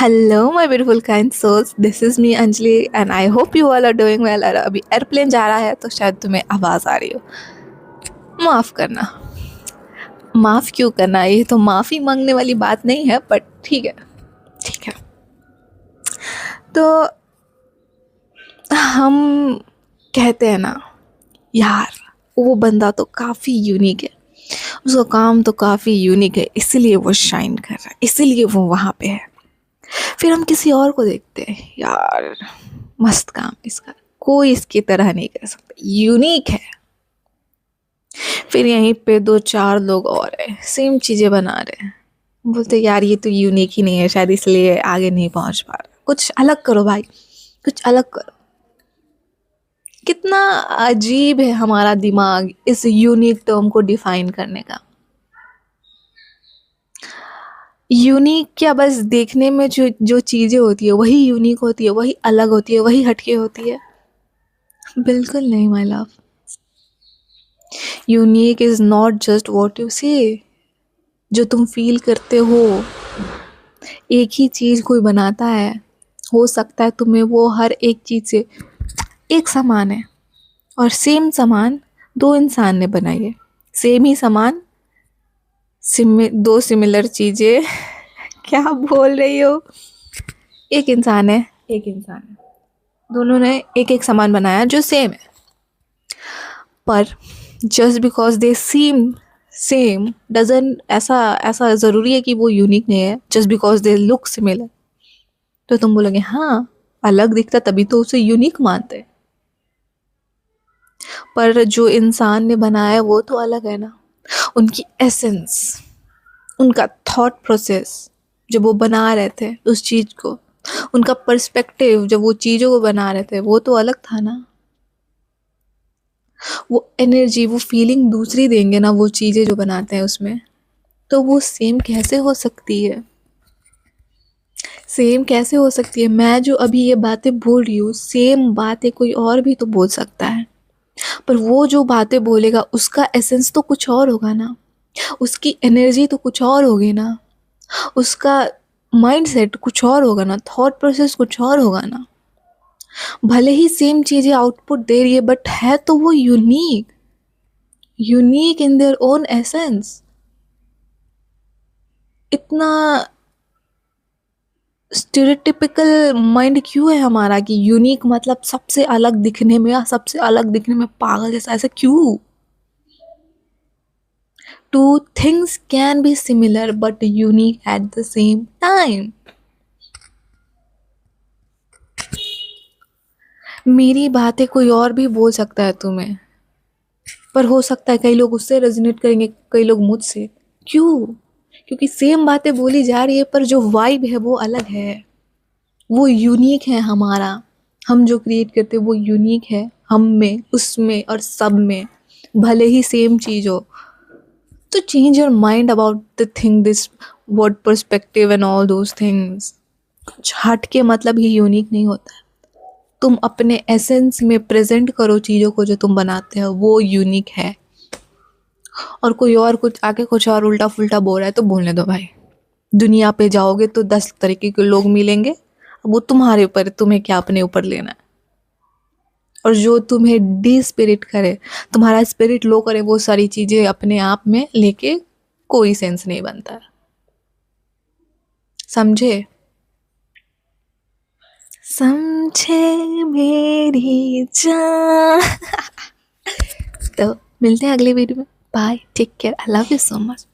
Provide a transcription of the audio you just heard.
Hello my beautiful kind souls, this is me Anjali and I hope you all are doing well. और अभी airplane जा रहा है तो शायद तुम्हें आवाज़ आ रही हो। माफ़ करना। माफ़ क्यों करना, ये तो माफ़ी मांगने वाली बात नहीं है, बट ठीक है। ठीक है, तो हम कहते हैं ना यार, वो बंदा तो काफ़ी यूनिक है, उसका काम तो काफ़ी यूनिक है, इसीलिए वो शाइन कर रहा है, इसीलिए वो वहाँ पे है। फिर हम किसी और को देखते हैं, यार मस्त काम इसका, कोई इसकी तरह नहीं कर सकता, यूनिक है। फिर यहीं पे दो चार लोग और हैं, सेम चीज़ें बना रहे हैं, बोलते यार ये तो यूनिक ही नहीं है, शायद इसलिए आगे नहीं पहुंच पा रहा। कुछ अलग करो भाई, कुछ अलग करो। कितना अजीब है हमारा दिमाग इस यूनिक टर्म को डिफाइन करने का। यूनिक क्या बस देखने में जो जो चीज़ें होती है वही यूनिक होती है, वही अलग होती है, वही हटके होती है? बिल्कुल नहीं my love. Unique is not just what you से, जो तुम फील करते हो। एक ही चीज़ कोई बनाता है, हो सकता है तुम्हें वो हर एक चीज़ से एक समान है, और सेम सामान दो इंसान ने बनाई है। सेम ही सामान, दो सिमिलर चीज़ें क्या बोल रही हो? एक इंसान है, एक इंसान है, दोनों ने एक एक सामान बनाया जो सेम है, पर just because they seem same doesn't, ऐसा ऐसा ज़रूरी है कि वो यूनिक नहीं है। Just because they look similar तो तुम बोलोगे हाँ अलग दिखता तभी तो उसे यूनिक मानते हैं, पर जो इंसान ने बनाया वो तो अलग है ना। उनकी एसेंस, उनका थॉट प्रोसेस जब वो बना रहे थे उस चीज़ को, उनका पर्सपेक्टिव जब वो चीज़ों को बना रहे थे वो तो अलग था ना। वो एनर्जी, वो फीलिंग दूसरी देंगे ना वो चीज़ें जो बनाते हैं उसमें, तो वो सेम कैसे हो सकती है? सेम कैसे हो सकती है? मैं जो अभी ये बातें बोल रही हूँ, सेम बातें कोई और भी तो बोल सकता है, पर वो जो बातें बोलेगा उसका एसेंस तो कुछ और होगा ना, उसकी एनर्जी तो कुछ और होगी ना, उसका माइंडसेट कुछ और होगा ना, थॉट प्रोसेस कुछ और होगा ना। भले ही सेम चीज़ें आउटपुट दे रही है, बट है तो वो unique, unique in their own essence. इतना स्टीरियोटिपिकल माइंड क्यों है हमारा कि यूनिक मतलब सबसे अलग दिखने में, या सबसे अलग दिखने में पागल जैसा, ऐसा क्यों? Two things can be similar but unique at the same time. मेरी बातें कोई और भी बोल सकता है तुम्हें, पर हो सकता है कई लोग उससे रेजोनेट करेंगे, कई लोग मुझसे। क्यों? क्योंकि सेम बातें बोली जा रही है, पर जो वाइब है वो अलग है, वो यूनिक है हमारा। हम जो क्रिएट करते हैं वो यूनिक है, हम में, उसमें और सब में, भले ही सेम चीज़ हो। तो change your mind about the thing, this word perspective and all those things. कुछ हट के मतलब ही यूनिक नहीं होता है। तुम अपने एसेंस में प्रेजेंट करो चीज़ों को जो तुम बनाते हो, वो यूनिक है। और कोई और कुछ आके कुछ और उल्टा फुल्टा बोल रहा है तो बोलने दो भाई। दुनिया पे जाओगे तो 10 तरीके के लोग मिलेंगे, वो तुम्हारे ऊपर है, तुम्हें क्या अपने ऊपर लेना है। और जो तुम्हें डी स्पिरिट करे, तुम्हारा स्पिरिट लो करे, वो सारी चीज़ें अपने आप में लेके कोई सेंस नहीं बनता। समझे? समझे मेरी जान। तो मिलते हैं अगले वीडियो में। Bye, take care, I love you so much.